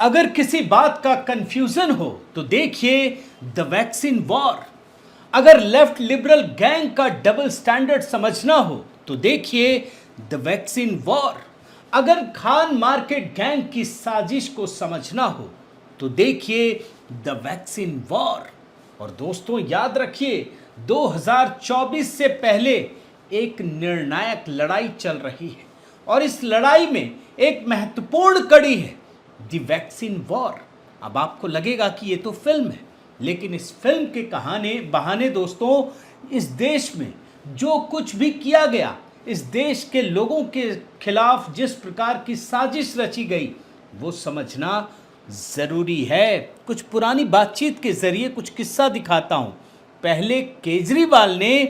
अगर किसी बात का कंफ्यूजन हो तो देखिए द वैक्सीन वॉर। अगर लेफ्ट लिबरल गैंग का डबल स्टैंडर्ड समझना हो तो देखिए द वैक्सीन वॉर। अगर खान मार्केट गैंग की साजिश को समझना हो तो देखिए द वैक्सीन वॉर। और दोस्तों याद रखिए 2024 से पहले एक निर्णायक लड़ाई चल रही है और इस लड़ाई में एक महत्वपूर्ण कड़ी है द वैक्सीन वॉर। अब आपको लगेगा कि ये तो फिल्म है, लेकिन इस फिल्म के बहाने दोस्तों इस देश में जो कुछ भी किया गया, इस देश के लोगों के खिलाफ जिस प्रकार की साजिश रची गई वो समझना ज़रूरी है। कुछ पुरानी बातचीत के जरिए कुछ किस्सा दिखाता हूँ। पहले केजरीवाल ने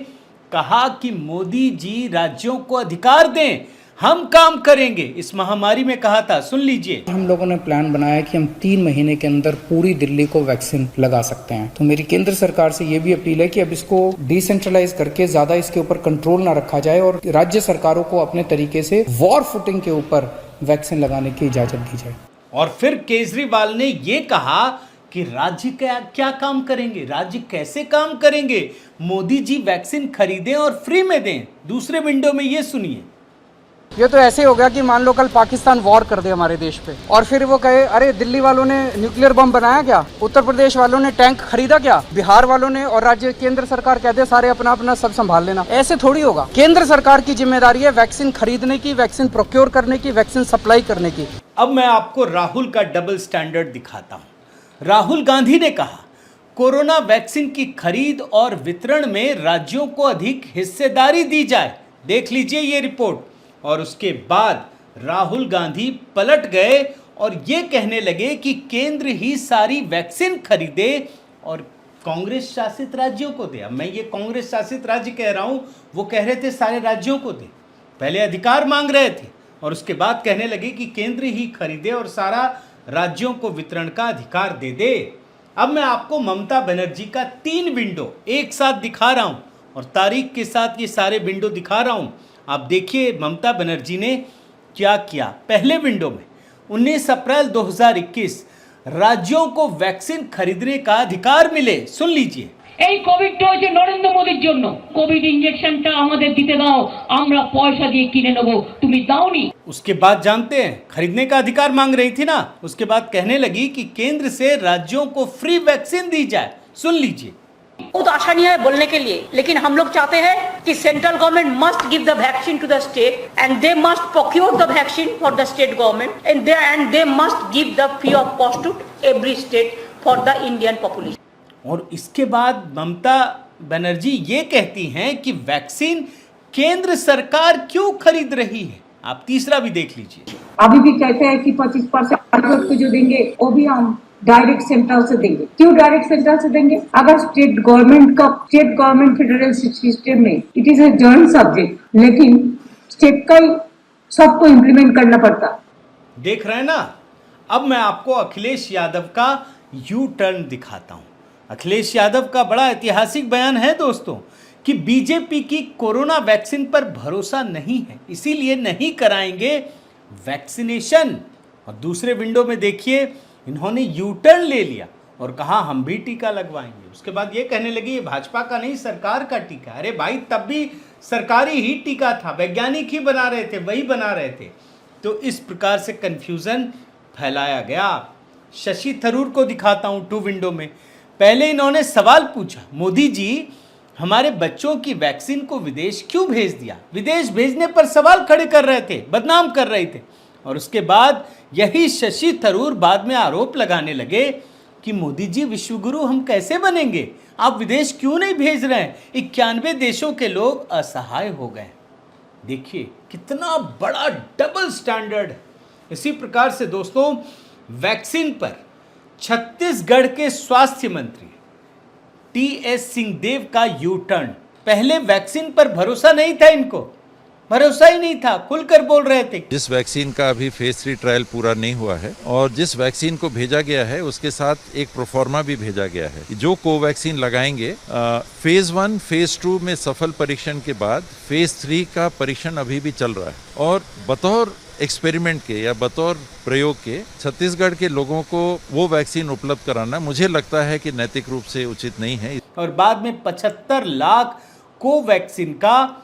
कहा कि मोदी जी राज्यों को अधिकार दें, हम काम करेंगे। इस महामारी में कहा था, सुन लीजिए। हम लोगों ने प्लान बनाया कि हम 3 महीने के अंदर पूरी दिल्ली को वैक्सीन लगा सकते हैं। तो मेरी केंद्र सरकार से ये भी अपील है कि अब इसको डिसेंट्रलाइज करके ज्यादा इसके ऊपर कंट्रोल ना रखा जाए और राज्य सरकारों को अपने तरीके से वॉर फुटिंग के ऊपर वैक्सीन लगाने की इजाजत दी जाए। और फिर केजरीवाल ने ये कहा कि राज्य क्या काम करेंगे, राज्य कैसे काम करेंगे, मोदी जी वैक्सीन खरीदें और फ्री में दें। दूसरे विंडो में ये सुनिए। ये तो ऐसे हो गया कि मान लो कल पाकिस्तान वॉर कर दे हमारे देश पे और फिर वो कहे अरे दिल्ली वालों ने न्यूक्लियर बम बनाया क्या, उत्तर प्रदेश वालों ने टैंक खरीदा क्या, बिहार वालों ने, और राज्य केंद्र सरकार कहते सारे अपना अपना सब संभाल लेना। ऐसे थोड़ी होगा। केंद्र सरकार की जिम्मेदारी है वैक्सीन खरीदने की, वैक्सीन प्रोक्योर करने की, वैक्सीन सप्लाई करने की। अब मैं आपको राहुल का डबल स्टैंडर्ड दिखाता हूं। राहुल गांधी ने कहा कोरोना वैक्सीन की खरीद और वितरण में राज्यों को अधिक हिस्सेदारी दी जाए। देख लीजिए ये रिपोर्ट। और उसके बाद राहुल गांधी पलट गए और ये कहने लगे कि केंद्र ही सारी वैक्सीन खरीदे और कांग्रेस शासित राज्यों को दे। अब मैं ये कांग्रेस शासित राज्य कह रहा हूं, वो कह रहे थे सारे राज्यों को दे। पहले अधिकार मांग रहे थे और उसके बाद कहने लगे कि केंद्र ही खरीदे और सारा राज्यों को वितरण का अधिकार दे दे। अब मैं आपको ममता बनर्जी का 3 विंडो एक साथ दिखा रहा हूं और तारीख के साथ ये सारे विंडो दिखा रहा हूं। आप देखिए ममता बनर्जी ने क्या किया। पहले विंडो में 19 अप्रैल 2021 राज्यों को वैक्सीन खरीदने का अधिकार मिले। सुन लीजिए। এই কোভিডটা হচ্ছে নরেন্দ্র মোদির জন্য। কোভিড ইনজেকশনটা আমাদের দিতে দাও, আমরা পয়সা দিয়ে কিনে নেব, তুমি দাওনি। उसके बाद जानते हैं खरीदने का अधिकार मांग रही थी ना, उसके बाद कहने लगी कि केंद्र से राज्यों को फ्री वैक्सीन दी जाए। सुन लीजिए। बहुत आसानी है बोलने के लिए, लेकिन हम लोग चाहते हैं कि central government must give the vaccine to the state and they must procure the vaccine for the state government and they must give the free of cost to every state for the Indian population. और इसके बाद ममता बनर्जी ये कहती हैं कि vaccine केंद्र सरकार क्यों खरीद रही है। आप तीसरा भी देख लीजिए। अभी भी कहते हैं कि 25% को जो देंगे वो भी हम डायरेक्ट सेंट्रल से देंगे। क्यों डायरेक्ट सेंट्रल से देंगे? अगर स्टेट गवर्नमेंट फेडरल सिस्टम में it is a joint subject, लेकिन स्टेट का ही सबको इम्प्लीमेंट करना पड़ता। देख रहे हैं ना। अब मैं आपको अखिलेश यादव का यू टर्न दिखाता हूं। अखिलेश यादव का बड़ा ऐतिहासिक बयान है दोस्तों कि बीजेपी की कोरोना वैक्सीन पर भरोसा नहीं है, इसीलिए नहीं कराएंगे वैक्सीनेशन। और दूसरे विंडो में देखिए इन्होंने यू टर्न ले लिया और कहा हम भी टीका लगवाएंगे। उसके बाद ये कहने लगी ये भाजपा का नहीं सरकार का टीका। अरे भाई तब भी सरकारी ही टीका था, वैज्ञानिक ही बना रहे थे, वही बना रहे थे। तो इस प्रकार से कंफ्यूजन फैलाया गया। शशि थरूर को दिखाता हूं 2 विंडो में। पहले इन्होंने सवाल पूछा, मोदी जी हमारे बच्चों की वैक्सीन को विदेश क्यों भेज दिया। विदेश भेजने पर सवाल खड़े कर रहे थे, बदनाम कर रहे थे। और उसके बाद यही शशि थरूर बाद में आरोप लगाने लगे कि मोदी जी विश्वगुरु हम कैसे बनेंगे, आप विदेश क्यों नहीं भेज रहे हैं। 91 देशों के लोग असहाय हो गए। देखिए कितना बड़ा डबल स्टैंडर्ड है। इसी प्रकार से दोस्तों वैक्सीन पर छत्तीसगढ़ के स्वास्थ्य मंत्री टीएस सिंहदेव का यू टर्न। पहले वैक्सीन पर भरोसा नहीं था, इनको भरोसा ही नहीं था, खुलकर बोल रहे थे। जिस वैक्सीन का अभी फेज 3 ट्रायल पूरा नहीं हुआ है और जिस वैक्सीन को भेजा गया है उसके साथ एक प्रोफॉर्मा भी भेजा गया है। जो कोवैक्सीन लगाएंगे फेज 1 फेज 2 में सफल परीक्षण के बाद फेज 3 का परीक्षण अभी भी चल रहा है। और बतौर एक्सपेरिमेंट के या बतौर प्रयोग के छत्तीसगढ़ के लोगों को वो वैक्सीन उपलब्ध कराना मुझे लगता है कि नैतिक रूप से उचित नहीं है। और बाद में 75 लाख कोवैक्सीन का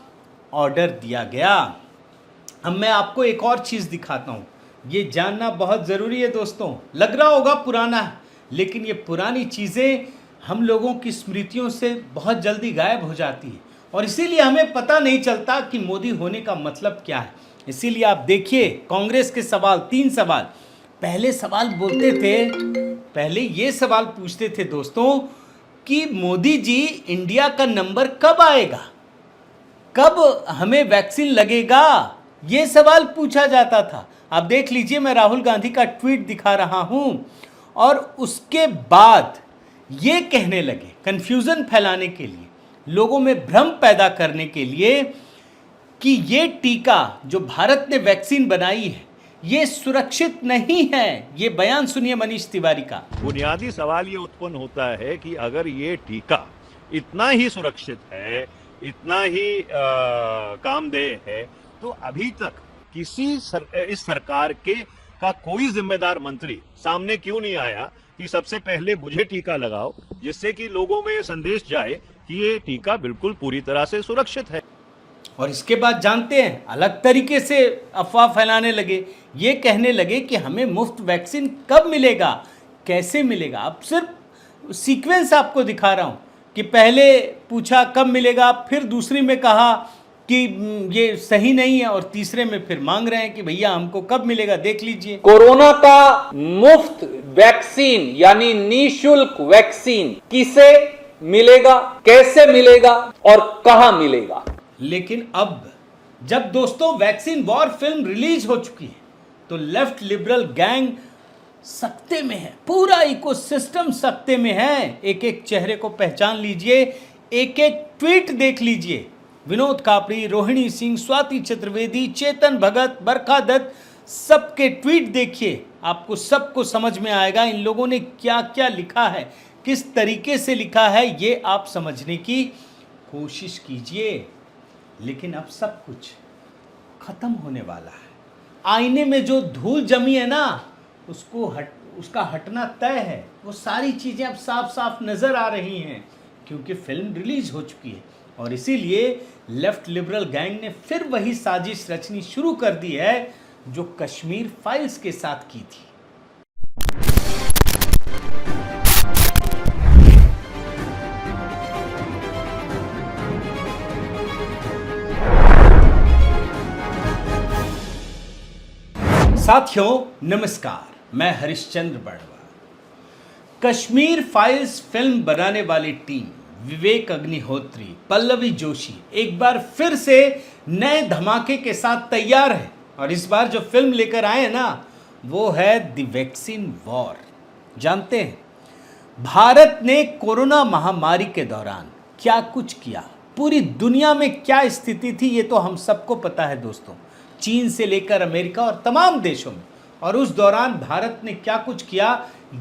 ऑर्डर दिया गया। अब मैं आपको एक और चीज़ दिखाता हूँ, ये जानना बहुत ज़रूरी है दोस्तों। लग रहा होगा पुराना है, लेकिन ये पुरानी चीज़ें हम लोगों की स्मृतियों से बहुत जल्दी गायब हो जाती है और इसीलिए हमें पता नहीं चलता कि मोदी होने का मतलब क्या है। इसीलिए आप देखिए कांग्रेस के सवाल, 3 सवाल। पहले सवाल बोलते थे, पहले ये सवाल पूछते थे दोस्तों कि मोदी जी इंडिया का नंबर कब आएगा, कब हमें वैक्सीन लगेगा, ये सवाल पूछा जाता था। आप देख लीजिए, मैं राहुल गांधी का ट्वीट दिखा रहा हूं और उसके बाद ये कहने लगे, कंफ्यूजन फैलाने के लिए, लोगों में भ्रम पैदा करने के लिए कि ये टीका जो भारत ने वैक्सीन बनाई है ये सुरक्षित नहीं है। ये बयान सुनिए मनीष तिवारी का। बुनियादी सवाल ये उत्पन्न होता है कि अगर ये टीका इतना ही सुरक्षित है, इतना ही कामदेह है, तो अभी तक इस सरकार का कोई जिम्मेदार मंत्री सामने क्यों नहीं आया कि सबसे पहले मुझे टीका लगाओ, जिससे कि लोगों में संदेश जाए कि ये टीका बिल्कुल पूरी तरह से सुरक्षित है। और इसके बाद जानते हैं, अलग तरीके से अफवाह फैलाने लगे, ये कहने लगे कि हमें मुफ्त वैक्सीन कब मिलेगा, कैसे मिलेगा। अब सिर्फ सीक्वेंस आपको दिखा रहा हूँ कि पहले पूछा कब मिलेगा, फिर दूसरी में कहा कि ये सही नहीं है और तीसरे में फिर मांग रहे हैं कि भैया हमको कब मिलेगा। देख लीजिए, कोरोना का मुफ्त वैक्सीन यानी निशुल्क वैक्सीन किसे मिलेगा, कैसे मिलेगा और कहां मिलेगा। लेकिन अब जब दोस्तों वैक्सीन वॉर फिल्म रिलीज हो चुकी है तो लेफ्ट लिबरल गैंग सकते में है, पूरा इकोसिस्टम सकते में है। एक एक चेहरे को पहचान लीजिए, एक एक ट्वीट देख लीजिए। विनोद कापड़ी, रोहिणी सिंह, स्वाति चतुर्वेदी, चेतन भगत, बरखा दत्त, सबके ट्वीट देखिए, आपको सबको समझ में आएगा इन लोगों ने क्या क्या लिखा है, किस तरीके से लिखा है, ये आप समझने की कोशिश कीजिए। लेकिन अब सब कुछ खत्म होने वाला है। आईने में जो धूल जमी है ना, उसका हटना तय है। वो सारी चीज़ें अब साफ साफ नज़र आ रही हैं क्योंकि फिल्म रिलीज हो चुकी है। और इसीलिए लेफ्ट लिबरल गैंग ने फिर वही साजिश रचनी शुरू कर दी है जो कश्मीर फाइल्स के साथ की थी। साथियों नमस्कार, मैं हरिश्चंद्र बड़वा। कश्मीर फाइल्स फिल्म बनाने वाली टीम विवेक अग्निहोत्री, पल्लवी जोशी एक बार फिर से नए धमाके के साथ तैयार है और इस बार जो फिल्म लेकर आए हैं ना, वो है द वैक्सीन वॉर। जानते हैं भारत ने कोरोना महामारी के दौरान क्या कुछ किया, पूरी दुनिया में क्या स्थिति थी, ये तो हम सबको पता है दोस्तों, चीन से लेकर अमेरिका और तमाम देशों में। और उस दौरान भारत ने क्या कुछ किया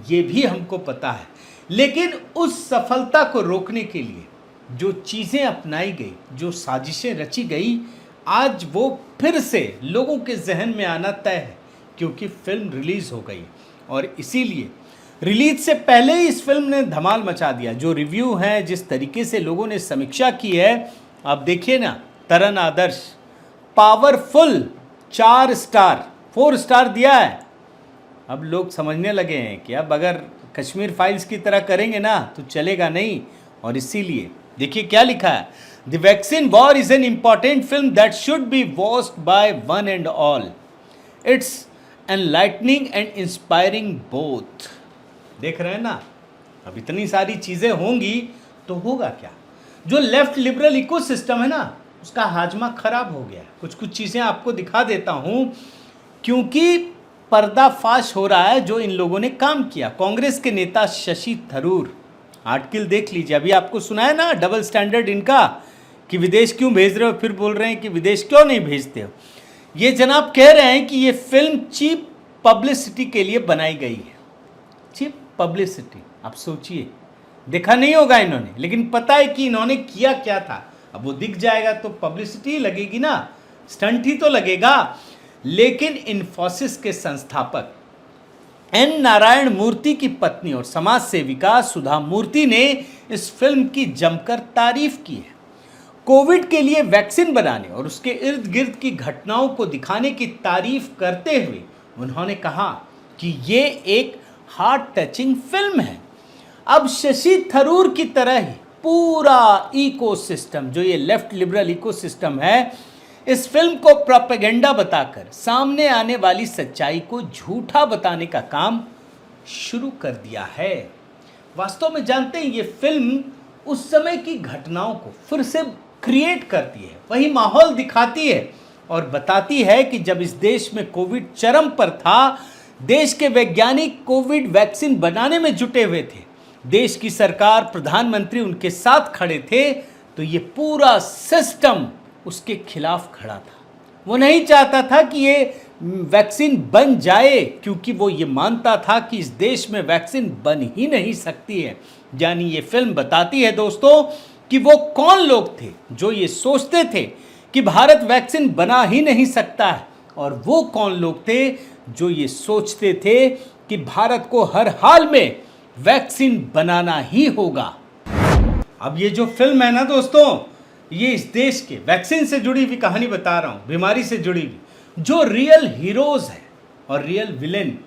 ये भी हमको पता है। लेकिन उस सफलता को रोकने के लिए जो चीज़ें अपनाई गई, जो साजिशें रची गई, आज वो फिर से लोगों के जहन में आना तय है क्योंकि फिल्म रिलीज़ हो गई। और इसीलिए रिलीज से पहले ही इस फिल्म ने धमाल मचा दिया। जो रिव्यू हैं, जिस तरीके से लोगों ने समीक्षा की है, आप देखिए ना। तरन आदर्श पावरफुल 4 स्टार 4 स्टार दिया है। अब लोग समझने लगे हैं कि अब अगर कश्मीर फाइल्स की तरह करेंगे ना तो चलेगा नहीं। और इसीलिए देखिए क्या लिखा है, the vaccine war is an important film that should be watched by one and all. It's enlightening and inspiring both. देख रहे हैं ना, अब इतनी सारी चीज़ें होंगी तो होगा क्या। जो लेफ्ट लिबरल इकोसिस्टम है ना, उसका हाजमा खराब हो गया। कुछ कुछ चीज़ें आपको दिखा देता हूँ क्योंकि पर्दाफाश हो रहा है जो इन लोगों ने काम किया। कांग्रेस के नेता शशि थरूर, आर्टिकल देख लीजिए। अभी आपको सुना है ना डबल स्टैंडर्ड इनका कि विदेश क्यों भेज रहे हो, फिर बोल रहे हैं कि विदेश क्यों नहीं भेजते हो। ये जनाब कह रहे हैं कि ये फिल्म चीप पब्लिसिटी के लिए बनाई गई है। चीप पब्लिसिटी, आप सोचिए, देखा नहीं होगा इन्होंने, लेकिन पता है कि इन्होंने किया क्या था। अब वो दिख जाएगा तो पब्लिसिटी लगेगी ना, स्टंट ही तो लगेगा। लेकिन इन्फोसिस के संस्थापक एन नारायण मूर्ति की पत्नी और समाज सेविका सुधा मूर्ति ने इस फिल्म की जमकर तारीफ की है। कोविड के लिए वैक्सीन बनाने और उसके इर्द गिर्द की घटनाओं को दिखाने की तारीफ करते हुए उन्होंने कहा कि ये एक हार्ट टचिंग फिल्म है। अब शशि थरूर की तरह ही पूरा इकोसिस्टम, जो ये लेफ्ट लिबरल इकोसिस्टम है, इस फिल्म को प्रोपेगेंडा बताकर सामने आने वाली सच्चाई को झूठा बताने का काम शुरू कर दिया है। वास्तव में जानते हैं, ये फिल्म उस समय की घटनाओं को फिर से क्रिएट करती है, वही माहौल दिखाती है और बताती है कि जब इस देश में कोविड चरम पर था, देश के वैज्ञानिक कोविड वैक्सीन बनाने में जुटे हुए थे, देश की सरकार, प्रधानमंत्री उनके साथ खड़े थे, तो ये पूरा सिस्टम उसके खिलाफ खड़ा था। वो नहीं चाहता था कि ये वैक्सीन बन जाए, क्योंकि वो ये मानता था कि इस देश में वैक्सीन बन ही नहीं सकती है। यानी ये फिल्म बताती है दोस्तों कि वो कौन लोग थे जो ये सोचते थे कि भारत वैक्सीन बना ही नहीं सकता है, और वो कौन लोग थे जो ये सोचते थे कि भारत को हर हाल में वैक्सीन बनाना ही होगा। अब ये जो फिल्म है ना दोस्तों, ये इस देश के वैक्सीन से जुड़ी हुई कहानी बता रहा हूँ, बीमारी से जुड़ी हुई, जो रियल हीरोज है और रियल विलेन,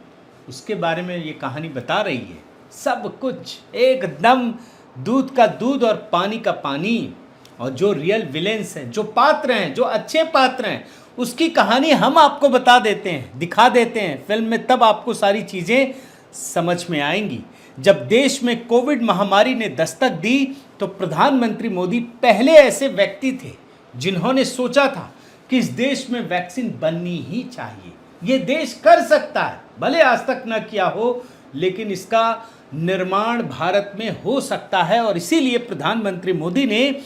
उसके बारे में ये कहानी बता रही है। सब कुछ एकदम दूध का दूध और पानी का पानी। और जो रियल विलेंस हैं, जो पात्र हैं, जो अच्छे पात्र हैं, उसकी कहानी हम आपको बता देते हैं, दिखा देते हैं फिल्म में। तब आपको सारी चीज़ें समझ में आएंगी। जब देश में कोविड महामारी ने दस्तक दी, तो प्रधानमंत्री मोदी पहले ऐसे व्यक्ति थे जिन्होंने सोचा था कि इस देश में वैक्सीन बननी ही चाहिए, ये देश कर सकता है, भले आज तक न किया हो, लेकिन इसका निर्माण भारत में हो सकता है। और इसीलिए प्रधानमंत्री मोदी ने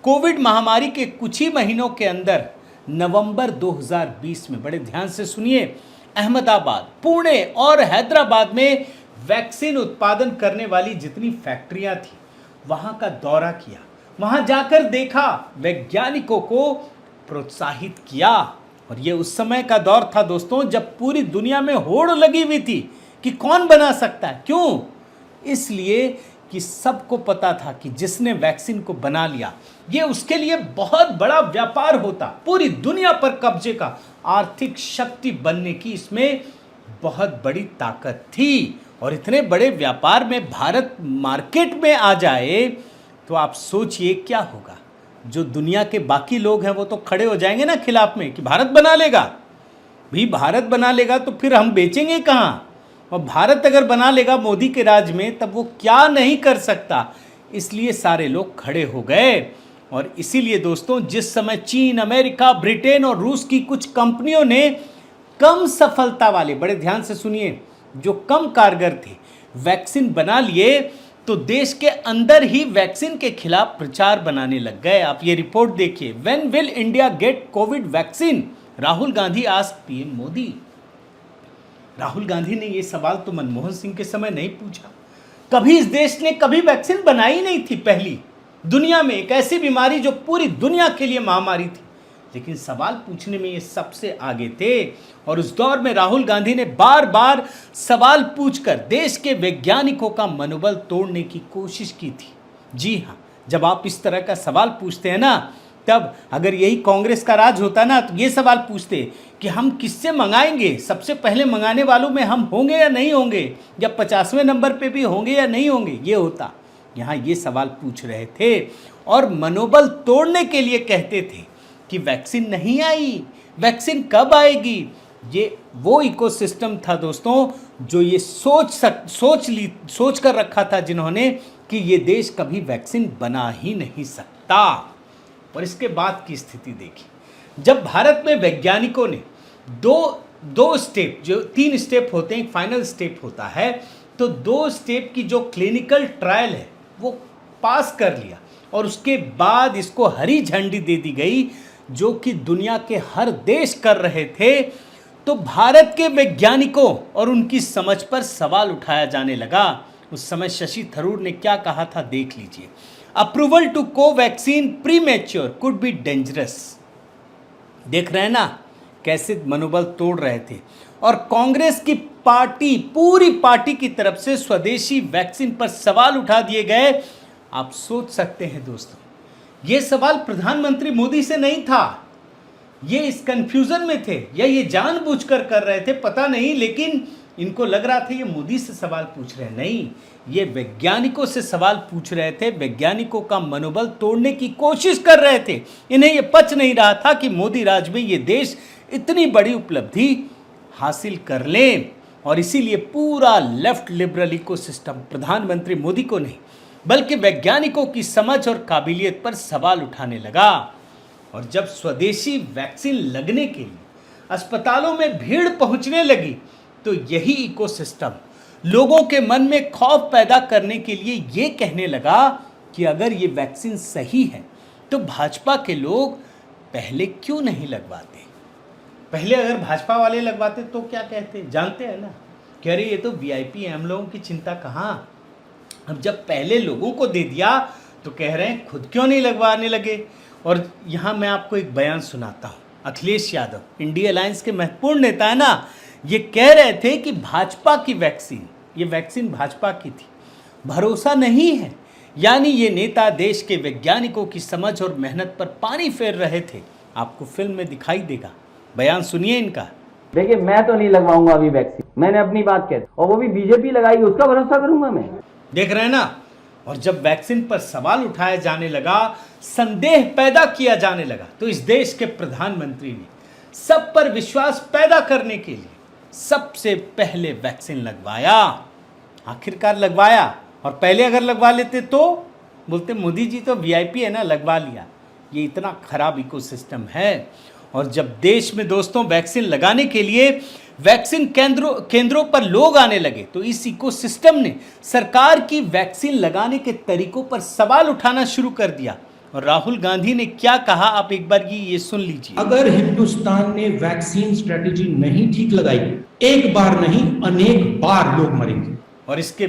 कोविड महामारी के कुछ ही महीनों के अंदर नवंबर 2020 में, बड़े ध्यान से सुनिए, अहमदाबाद, पुणे और हैदराबाद में वैक्सीन उत्पादन करने वाली जितनी फैक्ट्रियां थी, वहां का दौरा किया, वहां जाकर देखा, वैज्ञानिकों को प्रोत्साहित किया। और ये उस समय का दौर था दोस्तों जब पूरी दुनिया में होड़ लगी हुई थी कि कौन बना सकता है। क्यों? इसलिए कि सबको पता था कि जिसने वैक्सीन को बना लिया, ये उसके लिए बहुत बड़ा व्यापार होता, पूरी दुनिया पर कब्जे का, आर्थिक शक्ति बनने की इसमें बहुत बड़ी ताकत थी। और इतने बड़े व्यापार में भारत मार्केट में आ जाए तो आप सोचिए क्या होगा। जो दुनिया के बाकी लोग हैं वो तो खड़े हो जाएंगे ना खिलाफ में कि भारत बना लेगा। भी भारत बना लेगा तो फिर हम बेचेंगे कहाँ? और भारत अगर बना लेगा मोदी के राज में, तब वो क्या नहीं कर सकता। इसलिए सारे लोग खड़े हो गए। और इसीलिए दोस्तों, जिस समय चीन, अमेरिका, ब्रिटेन और रूस की कुछ कंपनियों ने कम सफलता वाले, बड़े ध्यान से सुनिए, जो कम कारगर थे, वैक्सीन बना लिए, तो देश के अंदर ही वैक्सीन के खिलाफ प्रचार बनाने लग गए। आप ये रिपोर्ट देखिए, when will India get COVID vaccine, Rahul Gandhi asked PM Modi. Rahul Gandhi ने ये सवाल तो मनमोहन सिंह के समय नहीं पूछा। कभी इस देश ने कभी वैक्सीन बनाई नहीं थी, पहली दुनिया में एक ऐसी बीमारी जो पूरी दुनिया के लिए महामारी थी, लेकिन सवाल पूछने में ये सबसे आगे थे। और उस दौर में राहुल गांधी ने बार बार सवाल पूछकर देश के वैज्ञानिकों का मनोबल तोड़ने की कोशिश की थी। जी हाँ, जब आप इस तरह का सवाल पूछते हैं ना, तब अगर यही कांग्रेस का राज होता ना, तो ये सवाल पूछते कि हम किससे मंगाएंगे, सबसे पहले मंगाने वालों में हम होंगे या नहीं होंगे, या 50वें नंबर पे भी होंगे या नहीं होंगे, ये होता। यहाँ ये सवाल पूछ रहे थे और मनोबल तोड़ने के लिए कहते थे कि वैक्सीन नहीं आई, वैक्सीन कब आएगी। ये वो इकोसिस्टम था दोस्तों जो ये सोच कर रखा था जिन्होंने, कि ये देश कभी वैक्सीन बना ही नहीं सकता। और इसके बाद की स्थिति देखी, जब भारत में वैज्ञानिकों ने दो स्टेप, जो 3 स्टेप होते हैं, एक फाइनल स्टेप होता है, तो 2 स्टेप की जो क्लिनिकल ट्रायल है वो पास कर लिया, और उसके बाद इसको हरी झंडी दे दी गई, जो कि दुनिया के हर देश कर रहे थे। तो भारत के वैज्ञानिकों और उनकी समझ पर सवाल उठाया जाने लगा। उस समय शशि थरूर ने क्या कहा था, देख लीजिए। Approval to Covaxin premature could be dangerous. देख रहे हैं ना, कैसे मनोबल तोड़ रहे थे और कांग्रेस की पार्टी, पूरी पार्टी की तरफ से स्वदेशी वैक्सीन पर सवाल उठा दिए गए। आप सोच सकते हैं दोस्तों, ये सवाल प्रधानमंत्री मोदी से नहीं था, ये इस कंफ्यूजन में थे या ये जानबूझकर कर रहे थे पता नहीं, लेकिन इनको लग रहा था ये मोदी से सवाल पूछ रहे हैं। नहीं, ये वैज्ञानिकों से सवाल पूछ रहे थे, वैज्ञानिकों का मनोबल तोड़ने की कोशिश कर रहे थे। इन्हें ये पच नहीं रहा था कि मोदी राज में ये देश इतनी बड़ी उपलब्धि हासिल कर ले, और इसीलिए पूरा लेफ्ट लिबरल इकोसिस्टम प्रधानमंत्री मोदी को नहीं बल्कि वैज्ञानिकों की समझ और काबिलियत पर सवाल उठाने लगा। और जब स्वदेशी वैक्सीन लगने के लिए अस्पतालों में भीड़ पहुंचने लगी तो यही इकोसिस्टम लोगों के मन में खौफ पैदा करने के लिए ये कहने लगा कि अगर ये वैक्सीन सही है तो भाजपा के लोग पहले क्यों नहीं लगवाते। पहले अगर भाजपा वाले लगवाते तो क्या कहते, जानते हैं ना, कह रहे ये तो वीआईपी है, हम लोगों की चिंता कहाँ। अब जब पहले लोगों को दे दिया तो कह रहे हैं खुद क्यों नहीं लगवाने लगे। और यहाँ मैं आपको एक बयान सुनाता हूँ। अखिलेश यादव, इंडिया अलायंस के महत्वपूर्ण नेता है ना, ये कह रहे थे कि भाजपा की वैक्सीन, ये वैक्सीन भाजपा की थी, भरोसा नहीं है। यानी ये नेता देश के वैज्ञानिकों की समझ और मेहनत पर पानी फेर रहे थे। आपको फिल्म में दिखाई देगा, बयान सुनिए इनका। देखिए, मैं तो नहीं लगवाऊंगा अभी वैक्सीन, मैंने अपनी बात कह दी, और वो भी बीजेपी लगाई, उसका भरोसा करूंगा मैं। देख रहे हैं ना। और जब वैक्सीन पर सवाल उठाया जाने लगा, संदेह पैदा किया जाने लगा, तो इस देश के प्रधानमंत्री ने सब पर विश्वास पैदा करने के लिए सबसे पहले वैक्सीन लगवाया। आखिरकार लगवाया, और पहले अगर लगवा लेते तो बोलते मोदी जी तो वीआईपी है ना, लगवा लिया। ये इतना खराब इकोसिस्टम है। और जब देश में दोस्तों वैक्सीन लगाने के लिए वैक्सीन केंद्रों पर लोग आने लगे तो इस इकोसिस्टम ने सरकार की वैक्सीन लगाने के तरीकों पर सवाल उठाना शुरू कर दिया। और राहुल गांधी ने क्या कहा, आप एक बार ये सुन लीजिए। अगर हिंदुस्तान ने वैक्सीन स्ट्रेटेजी नहीं ठीक लगाई, एक बार नहीं अनेक बार लोग मरेंगे। और उसके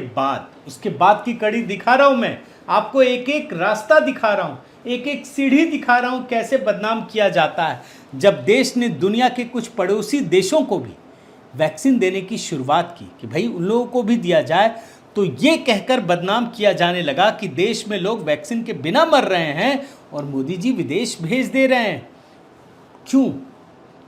बाद की कड़ी दिखा रहा हूं मैं आपको, एक एक रास्ता दिखा रहा हूं, एक एक सीढ़ी दिखा रहा हूं कैसे बदनाम किया जाता है। जब देश ने दुनिया के कुछ पड़ोसी देशों को भी वैक्सीन देने की शुरुआत की कि भाई उन लोगों को भी दिया जाए, तो ये कहकर बदनाम किया जाने लगा कि देश में लोग वैक्सीन के बिना मर रहे हैं और मोदी जी विदेश भेज दे रहे हैं। क्यों?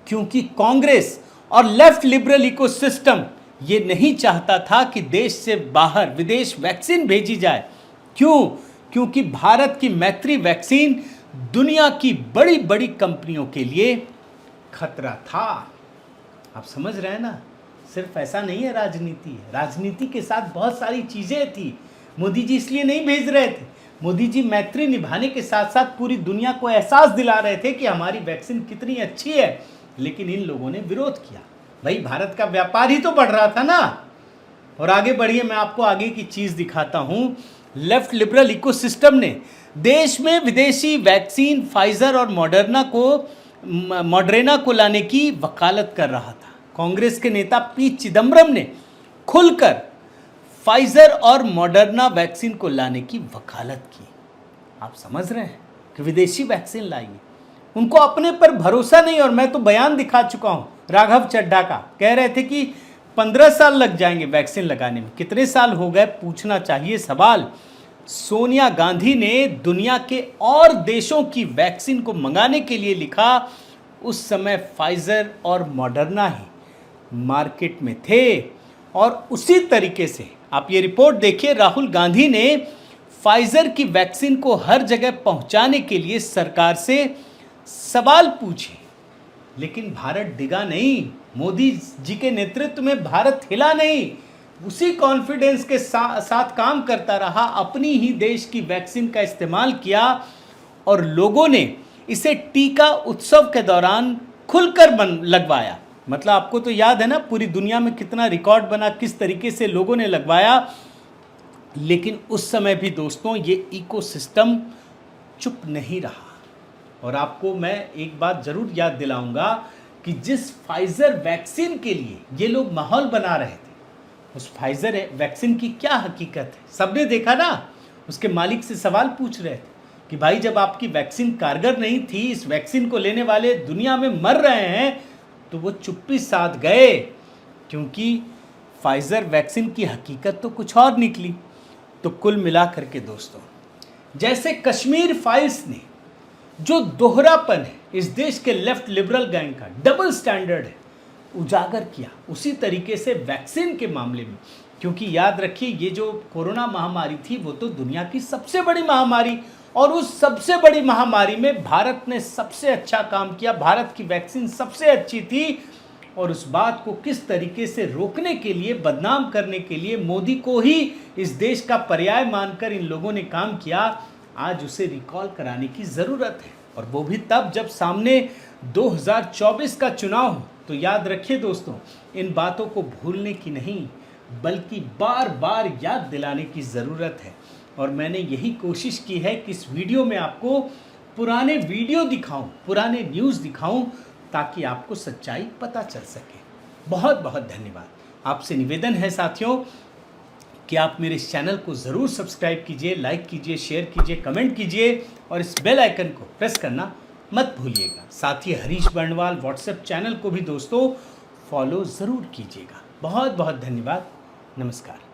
क्योंकि कांग्रेस और लेफ्ट लिबरल इकोसिस्टम ये नहीं चाहता था कि देश से बाहर विदेश वैक्सीन भेजी जाए। क्यों? क्योंकि भारत की मैत्री वैक्सीन दुनिया की बड़ी बड़ी कंपनियों के लिए खतरा था। आप समझ रहे हैं ना। सिर्फ ऐसा नहीं है, राजनीति है, राजनीति के साथ बहुत सारी चीज़ें थी। मोदी जी इसलिए नहीं भेज रहे थे, मोदी जी मैत्री निभाने के साथ साथ पूरी दुनिया को एहसास दिला रहे थे कि हमारी वैक्सीन कितनी अच्छी है। लेकिन इन लोगों ने विरोध किया। भाई भारत का व्यापार ही तो बढ़ रहा था ना। और आगे बढ़िए, मैं आपको आगे की चीज़ दिखाता हूँ। लेफ्ट लिबरल इकोसिस्टम ने देश में विदेशी वैक्सीन फाइजर और मॉडर्ना को लाने की वकालत कर रहा था। कांग्रेस के नेता पी चिदम्बरम ने खुलकर फाइजर और मॉडर्ना वैक्सीन को लाने की वकालत की। आप समझ रहे हैं कि विदेशी वैक्सीन लाइए, उनको अपने पर भरोसा नहीं। और मैं तो बयान दिखा चुका हूं राघव चड्ढा का, कह रहे थे कि 15 साल लग जाएंगे वैक्सीन लगाने में। कितने साल हो गए, पूछना चाहिए सवाल। सोनिया गांधी ने दुनिया के और देशों की वैक्सीन को मंगाने के लिए लिखा। उस समय फाइजर और मॉडर्ना ही मार्केट में थे। और उसी तरीके से आप ये रिपोर्ट देखिए, राहुल गांधी ने फाइजर की वैक्सीन को हर जगह पहुंचाने के लिए सरकार से सवाल पूछे, लेकिन भारत डिगा नहीं। मोदी जी के नेतृत्व में भारत हिला नहीं, उसी कॉन्फिडेंस के साथ काम करता रहा, अपनी ही देश की वैक्सीन का इस्तेमाल किया। और लोगों ने इसे टीका उत्सव के दौरान खुलकर लगवाया। मतलब आपको तो याद है ना पूरी दुनिया में कितना रिकॉर्ड बना, किस तरीके से लोगों ने लगवाया। लेकिन उस समय भी दोस्तों ये इकोसिस्टम चुप नहीं रहा। और आपको मैं एक बात ज़रूर याद दिलाऊंगा कि जिस फाइजर वैक्सीन के लिए ये लोग माहौल बना रहे थे, उस फाइजर वैक्सीन की क्या हकीकत है सबने देखा ना। उसके मालिक से सवाल पूछ रहे थे कि भाई जब आपकी वैक्सीन कारगर नहीं थी, इस वैक्सीन को लेने वाले दुनिया में मर रहे हैं, तो वो चुप्पी साध गए, क्योंकि फाइज़र वैक्सीन की हकीकत तो कुछ और निकली। तो कुल मिलाकर के दोस्तों, जैसे कश्मीर फाइल्स ने जो दोहरापन है इस देश के लेफ्ट लिबरल गैंग का, डबल स्टैंडर्ड है, उजागर किया, उसी तरीके से वैक्सीन के मामले में, क्योंकि याद रखिए ये जो कोरोना महामारी थी वो तो दुनिया की सबसे बड़ी महामारी, और उस सबसे बड़ी महामारी में भारत ने सबसे अच्छा काम किया, भारत की वैक्सीन सबसे अच्छी थी, और उस बात को किस तरीके से रोकने के लिए, बदनाम करने के लिए मोदी को ही इस देश का पर्याय मानकर इन लोगों ने काम किया, आज उसे रिकॉल कराने की ज़रूरत है। और वो भी तब जब सामने 2024 का चुनाव हो। तो याद रखिए दोस्तों, इन बातों को भूलने की नहीं बल्कि बार बार याद दिलाने की ज़रूरत है। और मैंने यही कोशिश की है कि इस वीडियो में आपको पुराने वीडियो दिखाऊं, पुराने न्यूज़ दिखाऊं, ताकि आपको सच्चाई पता चल सके। बहुत बहुत धन्यवाद। आपसे निवेदन है साथियों कि आप मेरे इस चैनल को ज़रूर सब्सक्राइब कीजिए, लाइक कीजिए, शेयर कीजिए, कमेंट कीजिए और इस बेल आइकन को प्रेस करना मत भूलिएगा। साथ ही हरीश बर्णवाल व्हाट्सएप चैनल को भी दोस्तों फॉलो ज़रूर कीजिएगा। बहुत बहुत धन्यवाद। नमस्कार।